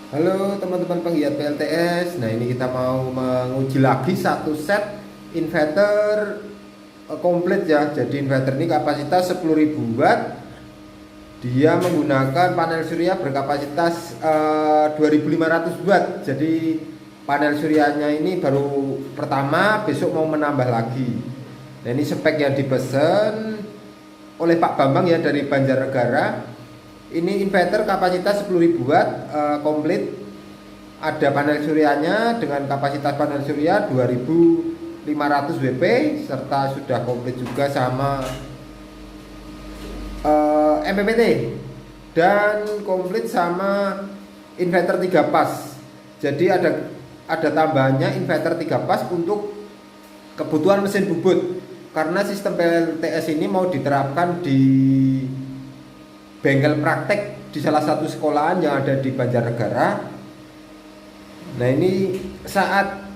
Halo teman-teman penggiat PLTS. Nah, ini kita mau menguji lagi satu set inverter komplit ya. Jadi inverter ini kapasitas 10.000 watt. Dia menggunakan panel surya berkapasitas 2.500 watt. Jadi panel suryanya ini baru pertama, besok mau menambah lagi. Nah, ini spek yang dipesan oleh Pak Bambang ya dari Banjarnegara. Ini inverter kapasitas 10.000 watt komplit. Ada panel suryanya dengan kapasitas panel surya 2.500 WP serta sudah komplit juga sama MPPT dan komplit sama inverter 3 pas. Jadi ada tambahannya inverter 3 pas untuk kebutuhan mesin bubut. Karena sistem PLTS ini mau diterapkan di bengkel praktek di salah satu sekolahan yang ada di Banjarnegara. Nah, ini saat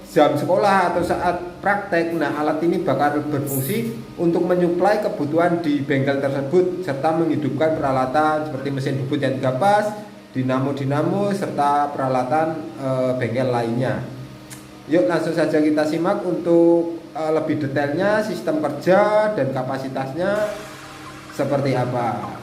jam sekolah atau saat praktek, nah alat ini bakal berfungsi untuk menyuplai kebutuhan di bengkel tersebut serta menghidupkan peralatan seperti mesin bubut yang 3 pas, dinamo serta peralatan bengkel lainnya. Yuk langsung saja kita simak untuk lebih detailnya sistem kerja dan kapasitasnya seperti apa.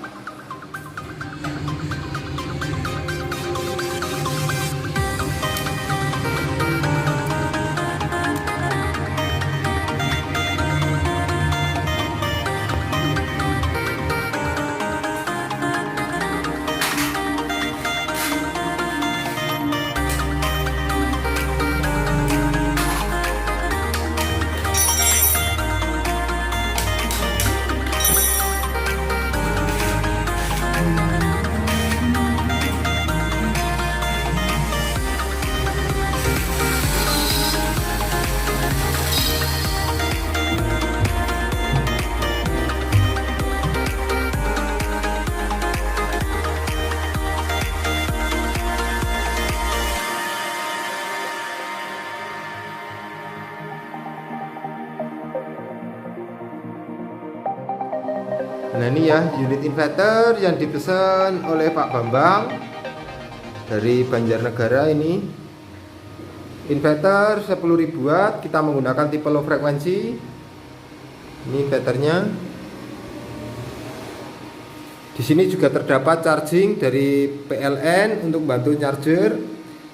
Nah, ini ya unit inverter yang dipesan oleh Pak Bambang dari Banjarnegara. Ini inverter 10.000 watt, kita menggunakan tipe low frekuensi. Ini inverternya. Di sini juga terdapat charging dari PLN untuk bantu charger.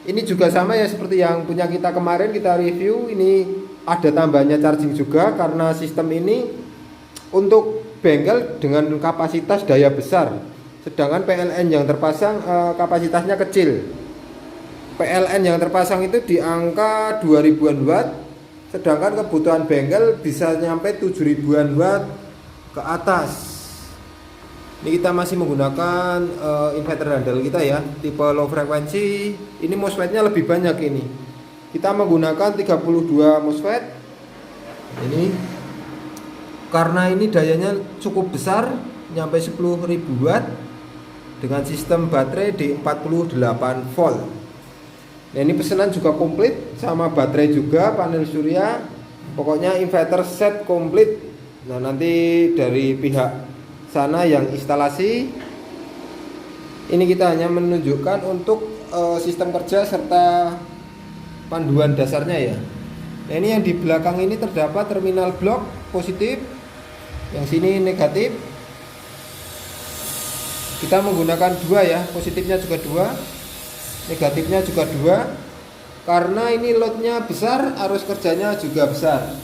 Ini juga sama ya seperti yang punya kita kemarin kita review. Ini ada tambahnya charging juga karena sistem ini untuk bengkel dengan kapasitas daya besar, sedangkan PLN yang terpasang kapasitasnya kecil. PLN yang terpasang itu di angka 2000-an watt, sedangkan kebutuhan bengkel bisa nyampe 7000-an watt ke atas. Ini kita masih menggunakan inverter handal kita ya, tipe low frekuensi. Ini MOSFET-nya lebih banyak ini. Kita menggunakan 32 MOSFET. Ini karena ini dayanya cukup besar, nyampe 10.000 watt dengan sistem baterai di 48 volt. Nah, ini pesanan juga komplit sama baterai juga, panel surya. Pokoknya inverter set komplit. Nah, nanti dari pihak sana yang instalasi ini kita hanya menunjukkan untuk sistem kerja serta panduan dasarnya ya. Nah, ini yang di belakang ini terdapat terminal blok positif, yang sini negatif. Kita menggunakan 2 ya, positifnya juga 2, negatifnya juga 2, karena ini loadnya besar, arus kerjanya juga besar.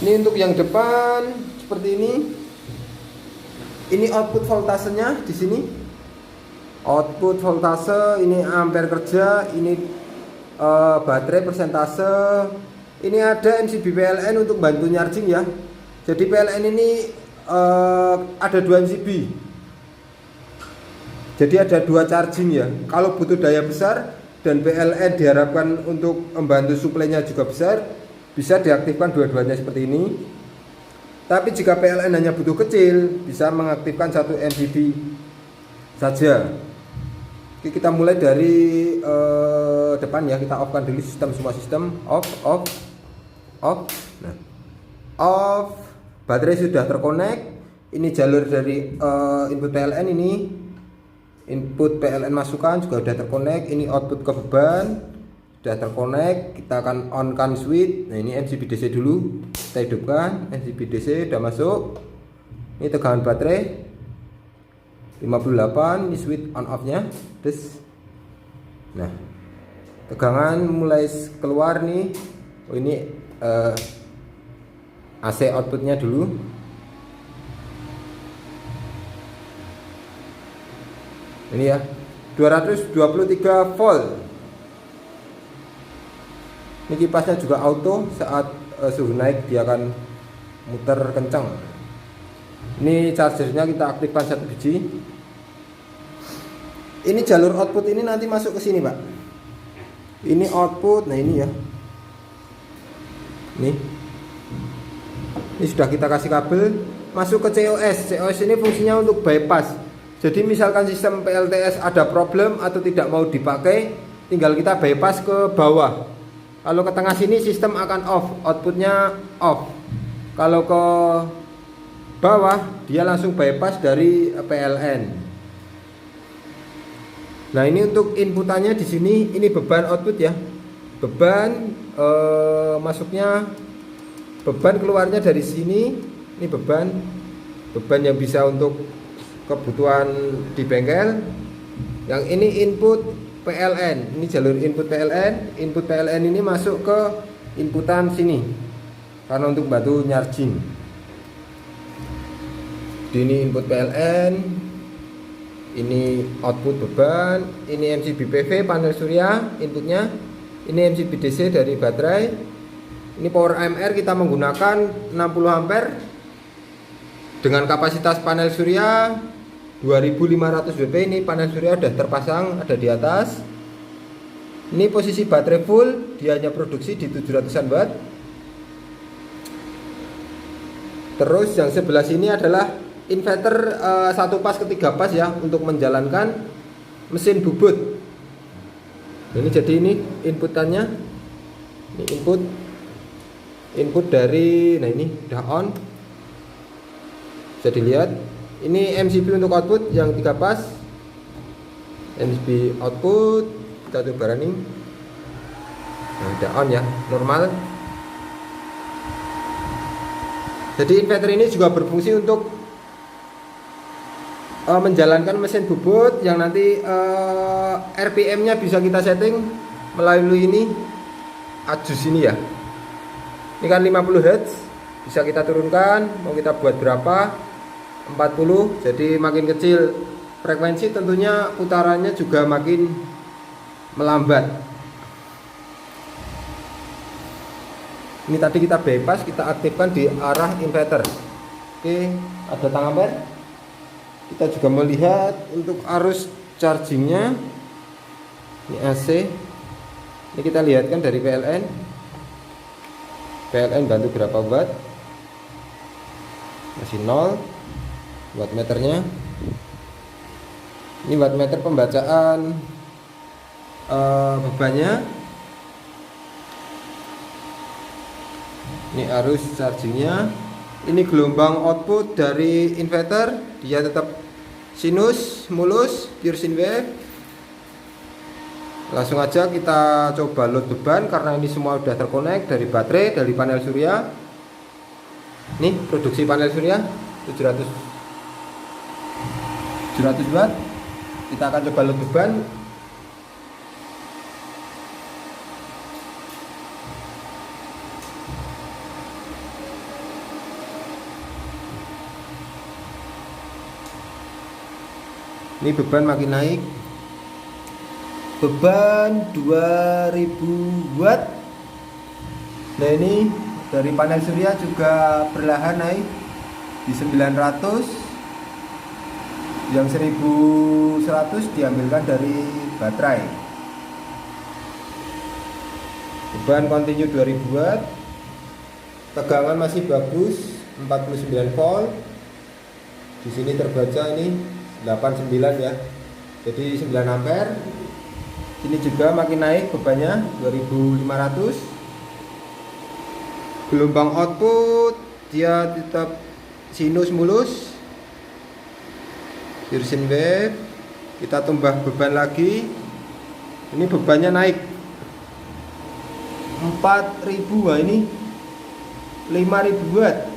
Ini untuk yang depan seperti ini. Ini output voltasenya di sini. Output voltase, ini ampere kerja, ini baterai persentase. Ini ada MCB PLN untuk bantu charging ya. Jadi PLN ini ada 2 MCB. Jadi ada 2 charging ya. Kalau butuh daya besar dan PLN diharapkan untuk membantu suplainya juga besar, bisa diaktifkan dua-duanya seperti ini. Tapi jika PLN hanya butuh kecil, bisa mengaktifkan 1 MCB saja. Oke, kita mulai dari depan ya. Kita off kan dulu semua sistem. Off. Nah, off, baterai sudah terkonek. Ini jalur dari input PLN, ini input PLN masukan juga sudah terkonek. Ini output ke beban sudah terkonek. Kita akan on kan switch. Nah, ini MCB DC dulu kita hidupkan. MCB DC sudah masuk. Ini tegangan baterai 58. Ini switch on off nya. Nah, tegangan mulai keluar nih. Oh, ini AC outputnya dulu. Ini ya, 223 volt. Ini kipasnya juga auto, saat suhu naik dia akan muter kencang. Ini chargernya kita aktifkan 1 biji. Ini jalur output ini nanti masuk ke sini, Pak. Ini output, nah ini ya. Ini sudah kita kasih kabel masuk ke COS. COS ini fungsinya untuk bypass. Jadi misalkan sistem PLTS ada problem atau tidak mau dipakai, tinggal kita bypass ke bawah. Kalau ke tengah sini sistem akan off, outputnya off. Kalau ke bawah dia langsung bypass dari PLN. Nah, ini untuk inputannya di sini, ini beban output ya. Beban masuknya, beban keluarnya dari sini. Ini beban yang bisa untuk kebutuhan di bengkel. Yang ini input PLN, ini jalur input PLN. Input PLN ini masuk ke inputan sini karena untuk bantu charging. Ini input PLN, ini output beban, ini MCB PV panel surya inputnya, ini MCB DC dari baterai. Ini power AMR kita menggunakan 60 ampere dengan kapasitas panel surya 2500 W. Ini panel surya sudah terpasang, ada di atas. Ini posisi baterai full, dia hanya produksi di 700-an watt. Terus yang sebelah sini adalah inverter 1 pas ke 3 pas ya, untuk menjalankan mesin bubut. Ini jadi ini inputannya. Ini input dari, nah ini udah on. Bisa dilihat. Ini MCB untuk output yang 3 pas. MCB output kita coba running. Nah, udah on ya, normal. Jadi inverter ini juga berfungsi untuk menjalankan mesin bubut yang nanti RPM-nya bisa kita setting melalui ini adjust ini ya. Ini kan 50 Hz, bisa kita turunkan, mau kita buat berapa? 40, jadi makin kecil frekuensi tentunya putarannya juga makin melambat. Ini tadi kita bypass, kita aktifkan di arah inverter. Oke, ada tang ampere. Kita juga melihat untuk arus chargingnya. Ini AC. Ini kita lihat kan dari PLN. PLN bantu berapa watt? Masih 0. Wattmeternya. Ini wattmeter pembacaan bebannya. Ini arus chargingnya. Ini gelombang output dari inverter, dia tetap sinus, mulus, pure sine wave. Langsung aja kita coba load beban karena ini semua sudah terkonek dari baterai, dari panel surya. Nih produksi panel surya 700 watt. Kita akan coba load beban. Ini beban makin naik. Beban 2000 watt. Nah, ini dari panel surya juga perlahan naik di 900. Yang 1100 diambilkan dari baterai. Beban continue 2000 watt. Tegangan masih bagus 49 volt. Di sini terbaca ini 89 ya. Jadi 9 ampere. Ini juga makin naik bebannya 2500. Gelombang output dia tetap sinus mulus. Dirsen wave, kita tambah beban lagi. Ini bebannya naik 4000. Wah, ini 5000 watt,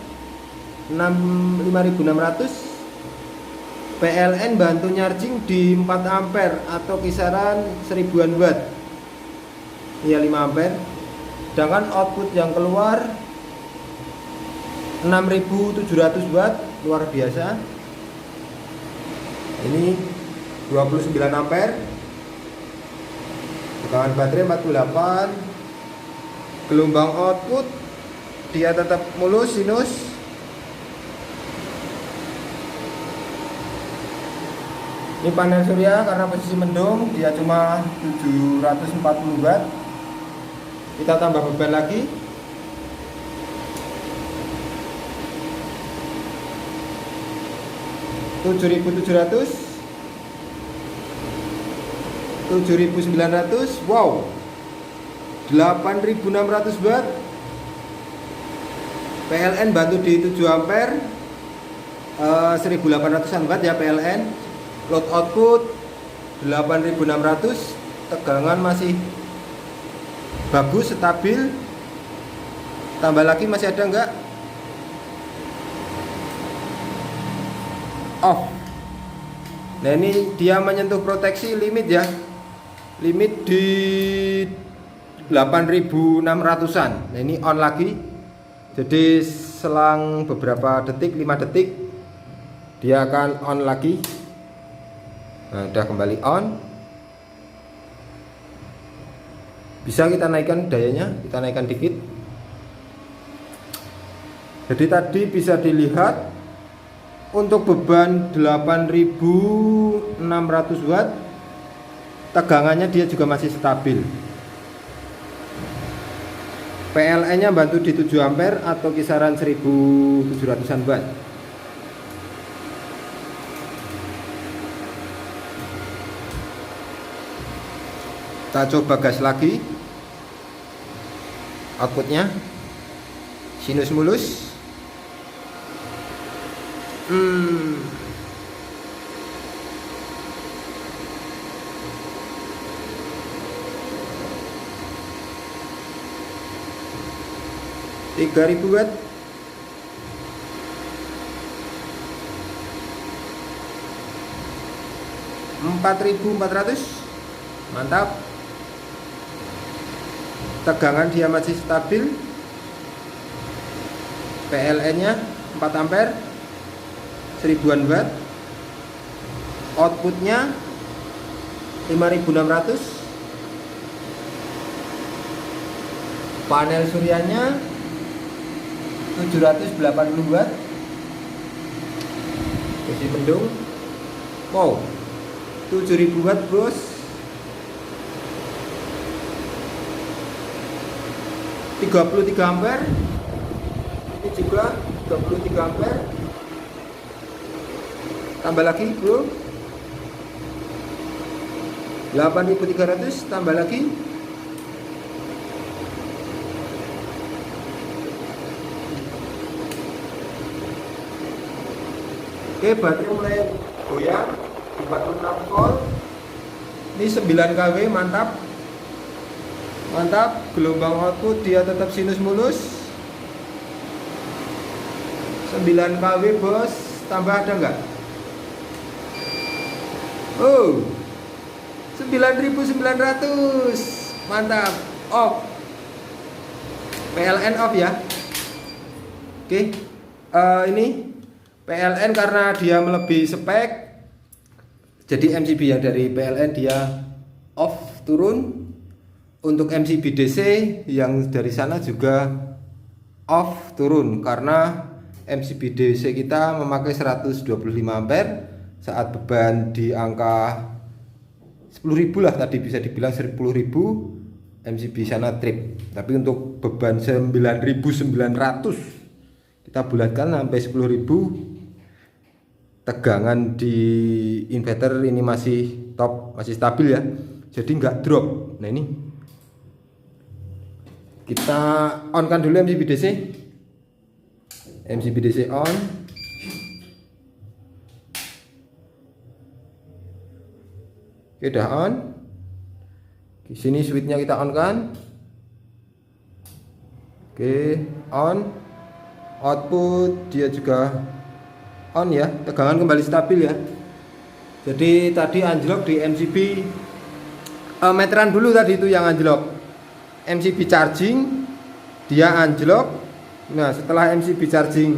5600. PLN bantu charging di 4 ampere atau kisaran 1000-an watt. Iya, 5 ampere. Sedangkan output yang keluar 6700 watt, luar biasa. Ini 29 ampere. Tegangan baterai 48. Gelombang output dia tetap mulus sinus. Ini panel surya karena posisi mendung, dia cuma 740 watt. Kita tambah beban lagi. (7.700) 7.900. Wow, 8.600 watt. PLN bantu di 7 ampere, 1800-an watt ya PLN. Load output 8600. Tegangan masih bagus, stabil. Tambah lagi, masih ada enggak? Off. Nah, ini dia menyentuh proteksi limit ya. Limit di 8600-an. Nah, ini on lagi. Jadi selang beberapa detik, 5 detik, dia akan on lagi. Nah, udah kembali on. Bisa kita naikkan dayanya, kita naikkan dikit. Jadi tadi bisa dilihat untuk beban 8600 watt, tegangannya dia juga masih stabil. PLN nya bantu di 7 ampere atau kisaran 1700-an watt. Kita coba gas lagi. Outputnya sinus mulus. 3000 watt. (4.400). Mantap. Tegangan dia masih stabil. PLN nya 4 ampere, 1000-an watt. Outputnya 5600. Panel suryanya 780 watt. Posisi mendung. Wow, 7000 watt bos. 33 ampere. Ini juga 33 ampere. Tambah lagi bro, 8300. Tambah lagi. Oke, baterai mulai goyang 46 volt. Ini 9 kW, mantap. Mantap. Gelombang output dia tetap sinus mulus. 9 kW bos. Tambah ada enggak? Oh, 9900. Mantap. Off. PLN off ya. Oke. Ini PLN karena dia melebihi spek, jadi MCB yang dari PLN dia off, turun. Untuk MCB DC yang dari sana juga off, turun, karena MCB DC kita memakai 125 ampere saat beban di angka 10.000 lah, tadi bisa dibilang 10.000 MCB sana trip. Tapi untuk beban 9.900 kita bulatkan sampai 10.000. Tegangan di inverter ini masih top, masih stabil ya, jadi nggak drop. Nah, ini kita on kan dulu MCB DC. MCB DC on. Oke, udah on. Di sini switchnya kita on kan. Oke, on. Output dia juga on ya, tegangan kembali stabil ya. Jadi tadi anjlok di MCB meteran dulu tadi itu yang anjlok. MCB charging dia anjlok. Nah, setelah MCB charging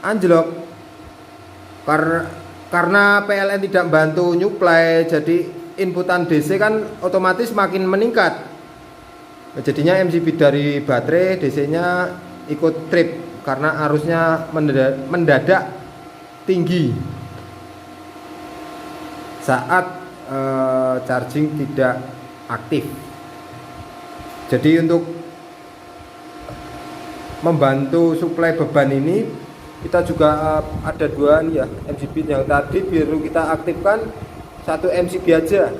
anjlok karena PLN tidak bantu nyuplai, jadi inputan DC kan otomatis makin meningkat. Nah, jadinya MCB dari baterai DC-nya ikut trip karena arusnya mendadak tinggi saat charging tidak aktif. Jadi untuk membantu suplai beban ini kita juga ada dua nih ya, MCB yang tadi baru kita aktifkan satu MCB aja.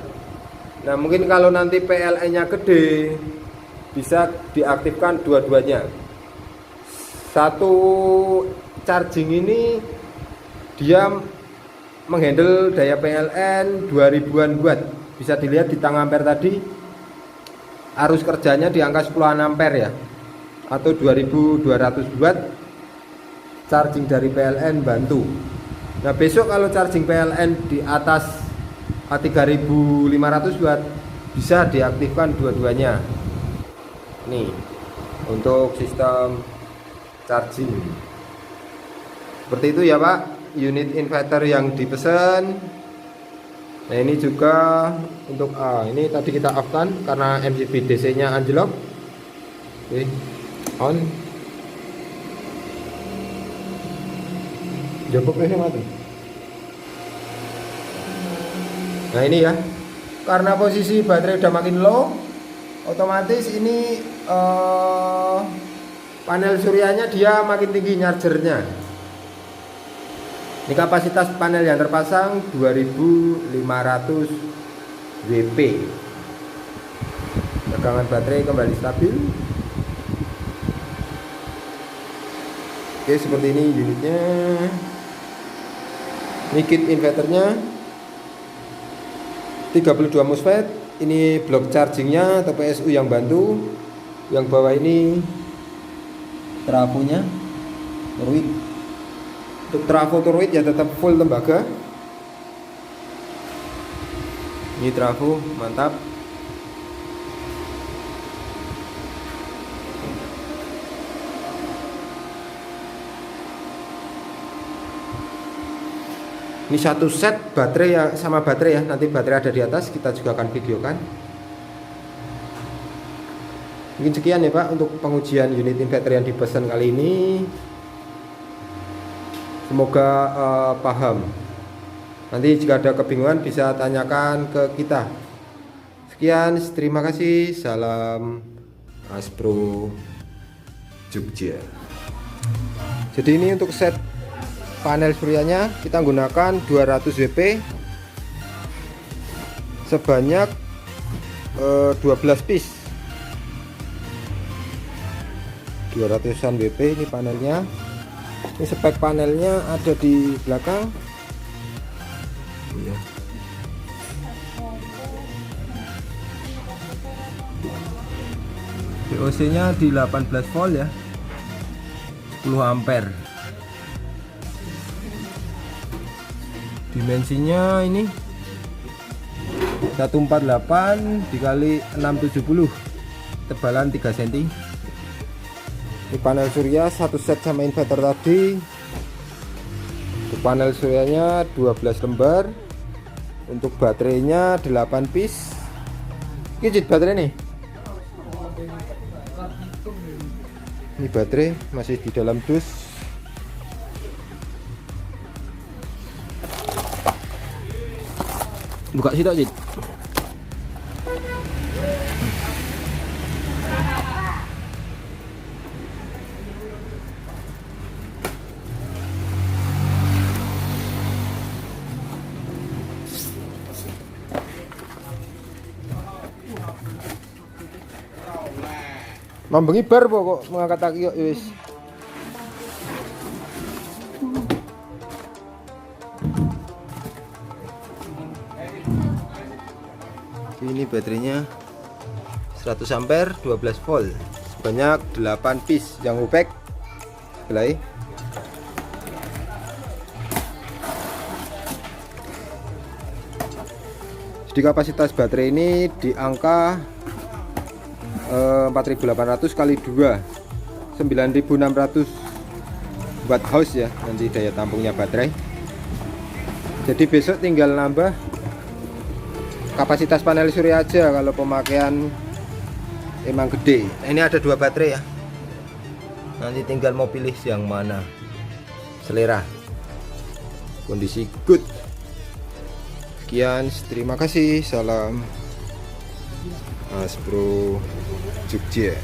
Nah, mungkin kalau nanti PLN-nya gede bisa diaktifkan dua-duanya. Satu charging ini dia menghandle daya PLN 2000-an watt. Bisa dilihat di tang ampere tadi arus kerjanya di angka 10 ampere ya, atau 2200 watt charging dari PLN bantu. Nah, besok kalau charging PLN di atas 3500 watt bisa diaktifkan dua-duanya. Nih untuk sistem charging seperti itu ya Pak, unit inverter yang dipesan. Nah, ini juga untuk ini tadi kita off kan karena MCB DC nya anjlok. Oke, on. Jokoknya mati. Nah, ini ya, karena posisi baterai udah makin low, otomatis ini panel suryanya dia makin tinggi nyarjernya. Ini kapasitas panel yang terpasang 2500 WP. Tegangan baterai kembali stabil. Oke, seperti ini unitnya. Ini kit inverternya 32 MOSFET. Ini blok chargingnya atau PSU yang bantu. Yang bawah ini trafonya Torwid. Untuk trafo Torwid ya tetap full tembaga. Ini trafo mantap. Ini satu set baterai ya, sama baterai ya. Nanti baterai ada di atas, kita juga akan videokan. Mungkin sekian ya Pak untuk pengujian unit inverter yang dipesan kali ini. Semoga paham. Nanti jika ada kebingungan bisa tanyakan ke kita. Sekian, terima kasih. Salam Aspro Jogja. Jadi ini untuk set panel suryanya kita gunakan 200 WP sebanyak 12 piece. 200-an WP ini panelnya. Ini spek panelnya ada di belakang. VOC nya di 18 volt ya, 10 ampere. Dimensinya ini 148 dikali 670, tebalan 3 cm. Ini panel surya satu set sama inverter tadi. Untuk panel suryanya 12 lembar. Untuk baterainya 8 piece. Ini baterai nih. Ini baterai masih di dalam dus. Buka situ aja. Mambengi bar kok mengangkat kaki kok wis. Ini baterainya 100 ampere 12 volt sebanyak 8 piece yang upek belai. Jadi kapasitas baterai ini di angka 4800 kali 2 9600 watt house ya nanti daya tampungnya baterai. Jadi besok tinggal nambah kapasitas panel surya aja kalau pemakaian emang gede. Ini ada 2 baterai ya, nanti tinggal mau pilih yang mana selera. Kondisi good. Sekian, terima kasih, salam Aspro Jogja.